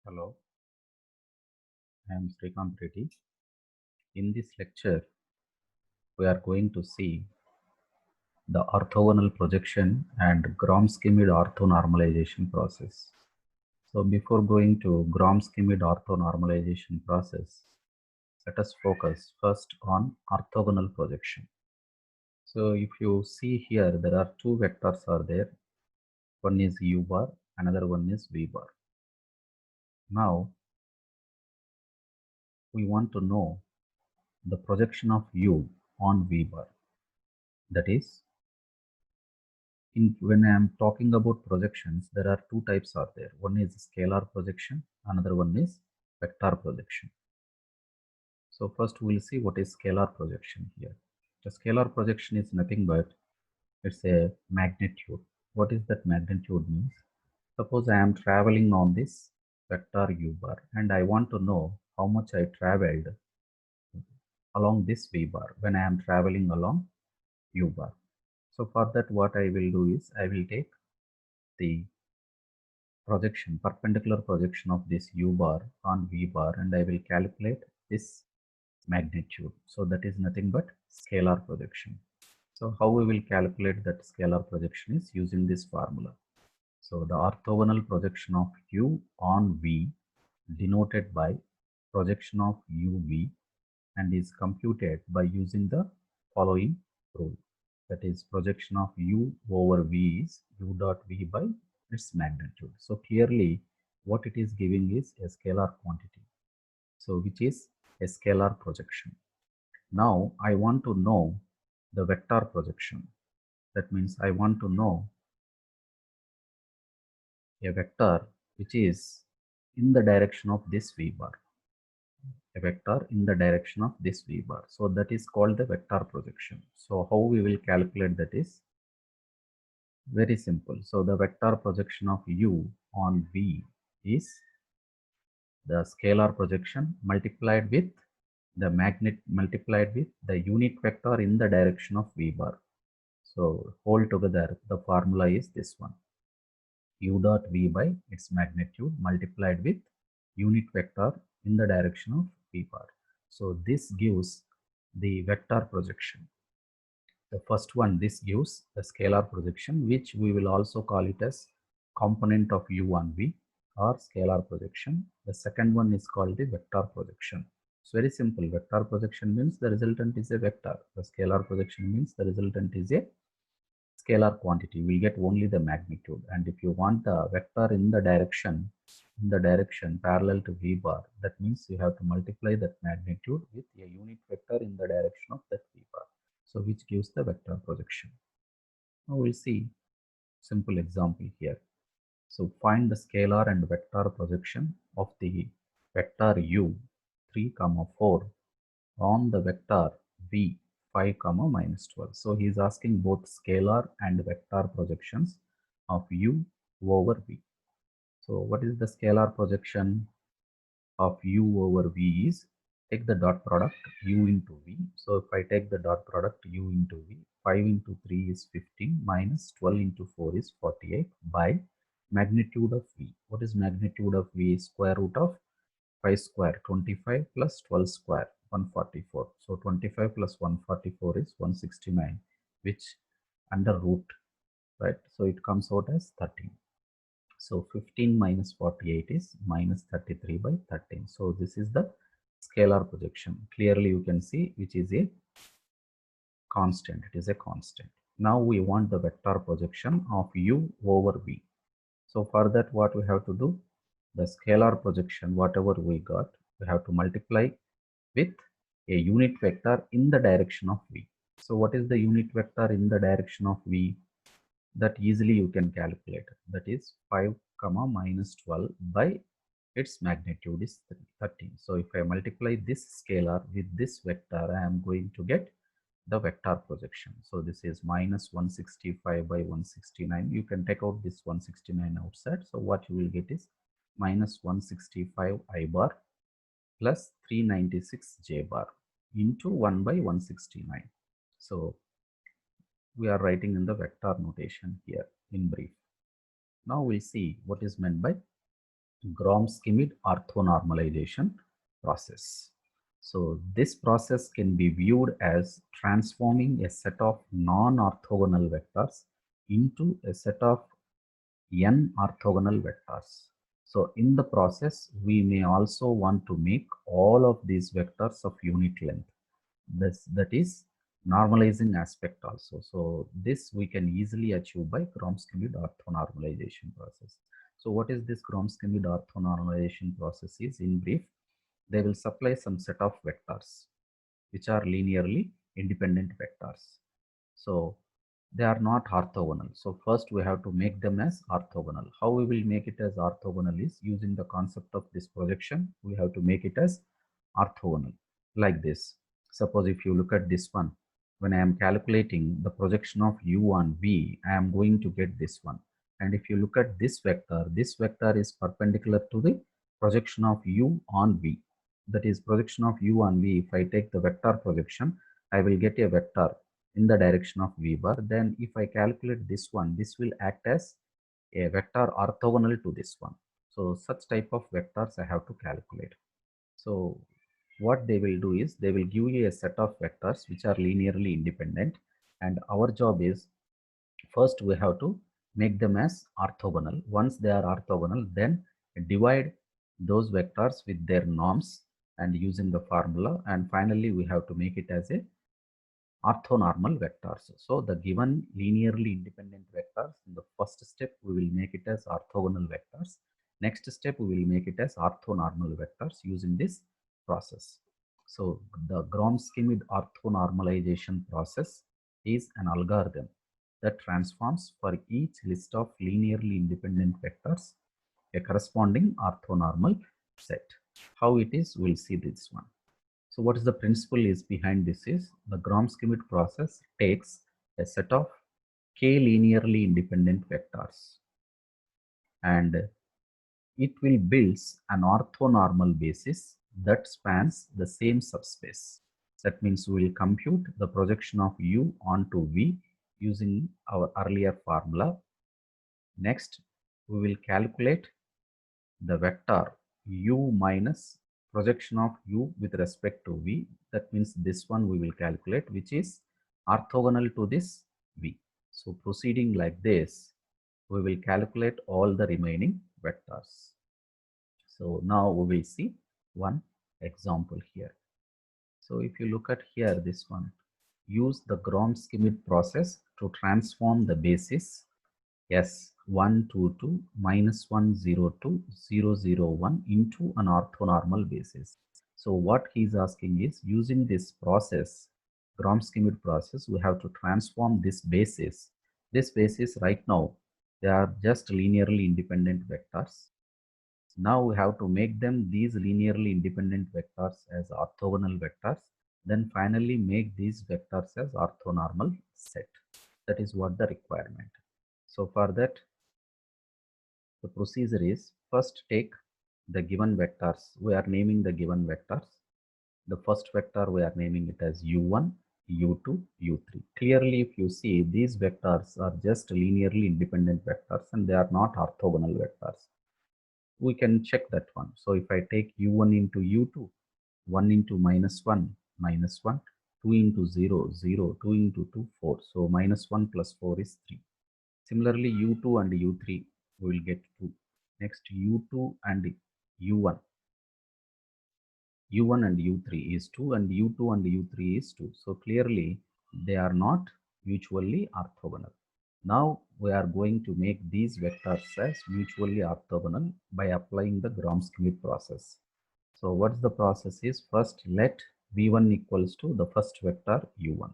Hello, I am Srikanth Reddy. In this lecture, we are going to see the orthogonal projection and Gram-Schmidt orthonormalization process. So before going to Gram-Schmidt orthonormalization process, let us focus first on orthogonal projection. So if you see here, there are two vectors are there. One is u bar, another one is v bar. Now, we want to know the projection of u on v bar. That is, when I am talking about projections, there are two types are there. One is scalar projection, another one is vector projection. So first we'll see what is scalar projection here. The scalar projection is nothing but it's a magnitude. What is that magnitude means? Suppose I am traveling on this vector u bar and I want to know how much I traveled along this v bar when I am traveling along u bar. So for that what I will do is I will take the projection, perpendicular projection of this u bar on v bar, and I will calculate this magnitude. So that is nothing but scalar projection. So how we will calculate that scalar projection is using this formula. So the orthogonal projection of u on v denoted by projection of uv and is computed by using the following rule. That is, projection of u over v is u dot v by its magnitude. So clearly what it is giving is a scalar quantity. So which is a scalar projection. Now I want to know the vector projection. That means I want to know a vector which is in the direction of this v bar. A vector in the direction of this v bar. So that is called the vector projection. So how we will calculate that is very simple. So the vector projection of u on v is the scalar projection multiplied with the magnet multiplied with the unit vector in the direction of v bar. So whole together the formula is this one, u dot v by its magnitude multiplied with unit vector in the direction of v bar. So this gives the vector projection. The first one, this gives the scalar projection, which we will also call it as component of u on v or scalar projection. The second one is called the vector projection. It's very simple. Vector projection means the resultant is a vector. The scalar projection means the resultant is a scalar quantity. We get only the magnitude. And if you want a vector in the direction parallel to v bar, that means you have to multiply that magnitude with a unit vector in the direction of that v bar. So which gives the vector projection. Now we'll see simple example here. So find the scalar and vector projection of the vector u 3, 4 on the vector v 5, minus 12. So he is asking both scalar and vector projections of u over v. So what is the scalar projection of u over v is, take the dot product u into v. So if I take the dot product u into v, 5 into 3 is 15 minus 12 into 4 is 48 by magnitude of v. What is magnitude of v? Square root of 5 square, 25 plus 12 square, 144. So 25 plus 144 is 169, which under root, right? So it comes out as 13. So 15 minus 48 is minus 33 by 13. So this is the scalar projection. Clearly you can see which is a constant. It is a constant. Now we want the vector projection of u over v. So for that what we have to do? The scalar projection, whatever we got, we have to multiply with a unit vector in the direction of v. So what is the unit vector in the direction of v? That easily you can calculate. That is 5, minus 12 by its magnitude is 13. So if I multiply this scalar with this vector, I am going to get the vector projection. So this is minus 165 by 169. You can take out this 169 outside. So what you will get is minus 165 I bar plus 396 J bar into 1 by 169. So we are writing in the vector notation here in brief. Now we'll see what is meant by Schmidt orthonormalization process. So this process can be viewed as transforming a set of non-orthogonal vectors into a set of n orthogonal vectors. So in the process, we may also want to make all of these vectors of unit length. That is normalizing aspect also. So this we can easily achieve by Schmidt orthonormalization process. So what is this Schmidt orthonormalization process is? In brief, they will supply some set of vectors which are linearly independent vectors. So they are not orthogonal. So first we have to make them as orthogonal. How we will make it as orthogonal is using the concept of this projection. We have to make it as orthogonal like this. Suppose if you look at this one, when I am calculating the projection of u on v, I am going to get this one. And if you look at this vector is perpendicular to the projection of u on v. That is projection of u on v. If I take the vector projection, I will get a vector in the direction of v bar. Then if I calculate this one, this will act as a vector orthogonal to this one. So such type of vectors I have to calculate. So what they will do is they will give you a set of vectors which are linearly independent, and our job is first we have to make them as orthogonal. Once they are orthogonal, then divide those vectors with their norms and using the formula, and finally we have to make it as a orthonormal vectors. So the given linearly independent vectors, in the first step we will make it as orthogonal vectors. Next step we will make it as orthonormal vectors using this process. So the Schmidt orthonormalization process is an algorithm that transforms for each list of linearly independent vectors a corresponding orthonormal set. How it is, we'll see this one. So what is the principle is behind this is the Schmidt process takes a set of k linearly independent vectors and it will build an orthonormal basis that spans the same subspace. That means we will compute the projection of u onto v using our earlier formula. Next, we will calculate the vector u minus projection of u with respect to v. That means this one we will calculate, which is orthogonal to this v. So proceeding like this, we will calculate all the remaining vectors. So now we will see one example here. So if you look at here, this one, use the Schmidt process to transform the basis S122 minus 102 001 into an orthonormal basis. So what he is asking is, using this process, Schmidt process, we have to transform this basis. This basis right now, they are just linearly independent vectors. Now we have to make them these linearly independent vectors as orthogonal vectors. Then finally make these vectors as orthonormal set. That is what the requirement. So for that, the procedure is first take the given vectors. We are naming the given vectors. The first vector we are naming it as u1, u2, u3. Clearly, if you see, these vectors are just linearly independent vectors and they are not orthogonal vectors. We can check that one. So if I take u1 into u2, 1 into minus 1, minus 1, 2 into 0, 0, 2 into 2, 4. So minus 1 plus 4 is 3. Similarly, u2 and u3 we will get 2. Next, u2 and u1. u1 and u3 is 2 and u2 and u3 is 2. So clearly they are not mutually orthogonal. Now we are going to make these vectors as mutually orthogonal by applying the Schmidt process. So what's the process is, first let v1 equals to the first vector u1.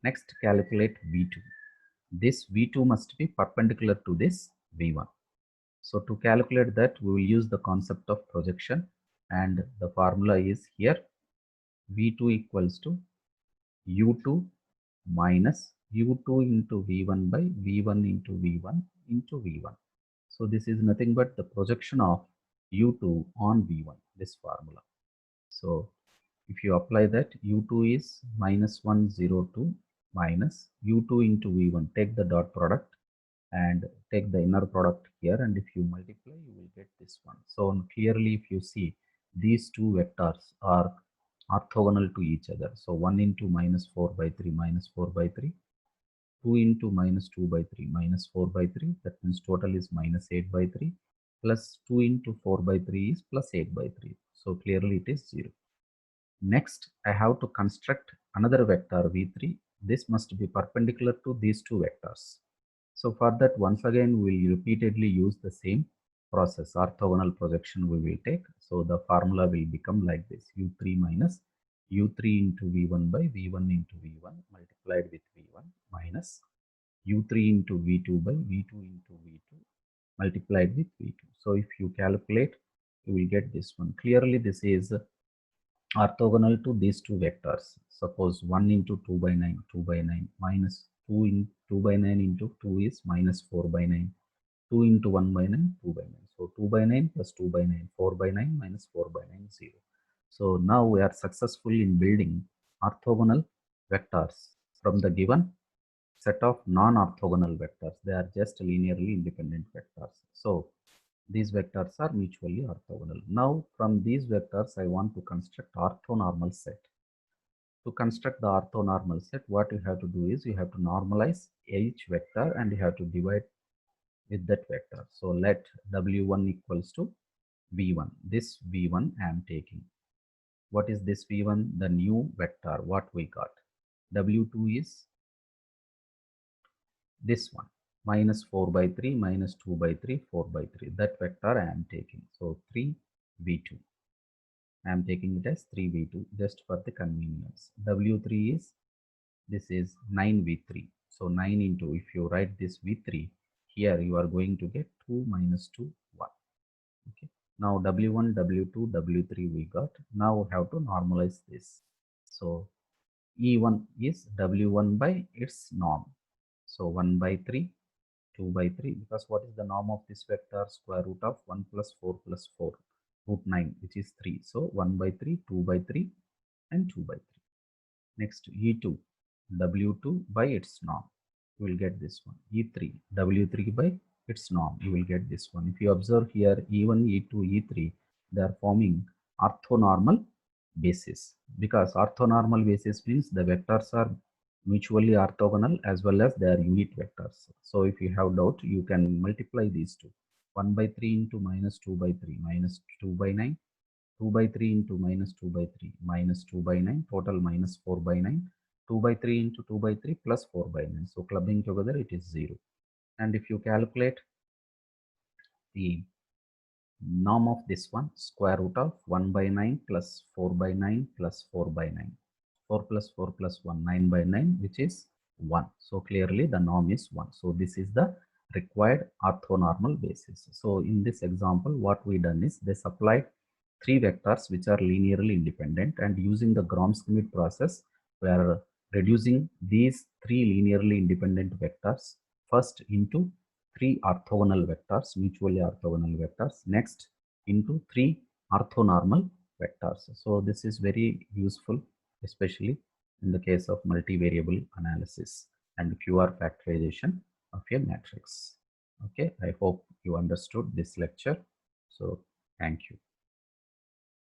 Next calculate v2. This v2 must be perpendicular to this v1. So to calculate that, we will use the concept of projection, and the formula is here v2 equals to u2 minus u2 into v1 by v1 into v1 into v1. So this is nothing but the projection of u2 on v1, this formula. So if you apply that, u2 is minus 102 minus u2 into v1, take the dot product, and take the inner product here, and if you multiply you will get this one. So clearly if you see, these two vectors are orthogonal to each other. So 1 into minus 4 by 3 minus 4 by 3, 2 into minus 2 by 3 minus 4 by 3, that means total is minus 8 by 3, plus 2 into 4 by 3 is plus 8 by 3. So clearly it is 0. Next, I have to construct another vector v3. This must be perpendicular to these two vectors. So for that, once again, we will repeatedly use the same process. Orthogonal projection we will take. So the formula will become like this: u3 minus u3 into v1 by v1 into v1 multiplied with v1 minus u3 into v2 by v2 into v2 multiplied with v2. So if you calculate, you will get this one. Clearly, this is orthogonal to these two vectors. Suppose 1 into 2 by 9, 2 by 9 minus 2 in 2 by 9 into 2 is minus 4 by 9. 2 into 1 by 9, 2 by 9. So 2 by 9 plus 2 by 9, 4 by 9 minus 4 by 9, 0. So now we are successful in building orthogonal vectors from the given set of non-orthogonal vectors. They are just linearly independent vectors. So these vectors are mutually orthogonal. Now from these vectors I want to construct orthonormal set. To construct the orthonormal set, what you have to do is you have to normalize each vector and you have to divide with that vector. So let w1 equals to v1. This v1 I am taking. What is this v1? The new vector what we got. W2 is this one, minus 4 by 3 minus 2 by 3 4 by 3. That vector I am taking. So 3v2. I am taking it as 3v2 just for the convenience. W3 is, this is 9v3. So 9 into, if you write this v3 here, you are going to get 2 minus 2 1. Okay. Now w1 w2 w3 we got. Now we have to normalize this. So e1 is w1 by its norm. So 1 by 3, 2 by 3, because what is the norm of this vector? Square root of 1 plus 4 plus 4, root 9, which is 3. So 1 by 3, 2 by 3 and 2 by 3. Next e2, w2 by its norm, you will get this one. e3, w3 by its norm, you will get this one. If you observe here, e1, e2, e3, they are forming orthonormal basis, because orthonormal basis means the vectors are mutually orthogonal as well as they are unit vectors. So if you have doubt, you can multiply these two. 1 by 3 into minus 2 by 3 minus 2 by 9, 2 by 3 into minus 2 by 3 minus 2 by 9, total minus 4 by 9, 2 by 3 into 2 by 3 plus 4 by 9. So clubbing together it is 0. And if you calculate the norm of this one, square root of 1 by 9 plus 4 by 9 plus 4 by 9. 4 plus 4 plus 1, 9 by 9, which is 1. So clearly the norm is 1. So this is the required orthonormal basis. So in this example, what we done is they supplied three vectors which are linearly independent, and using the Schmidt process, we are reducing these three linearly independent vectors first into three orthogonal vectors, mutually orthogonal vectors, next into three orthonormal vectors. So this is very useful, especially in the case of multivariable analysis and pure factorization of a matrix. Okay, I hope you understood this lecture. So thank you.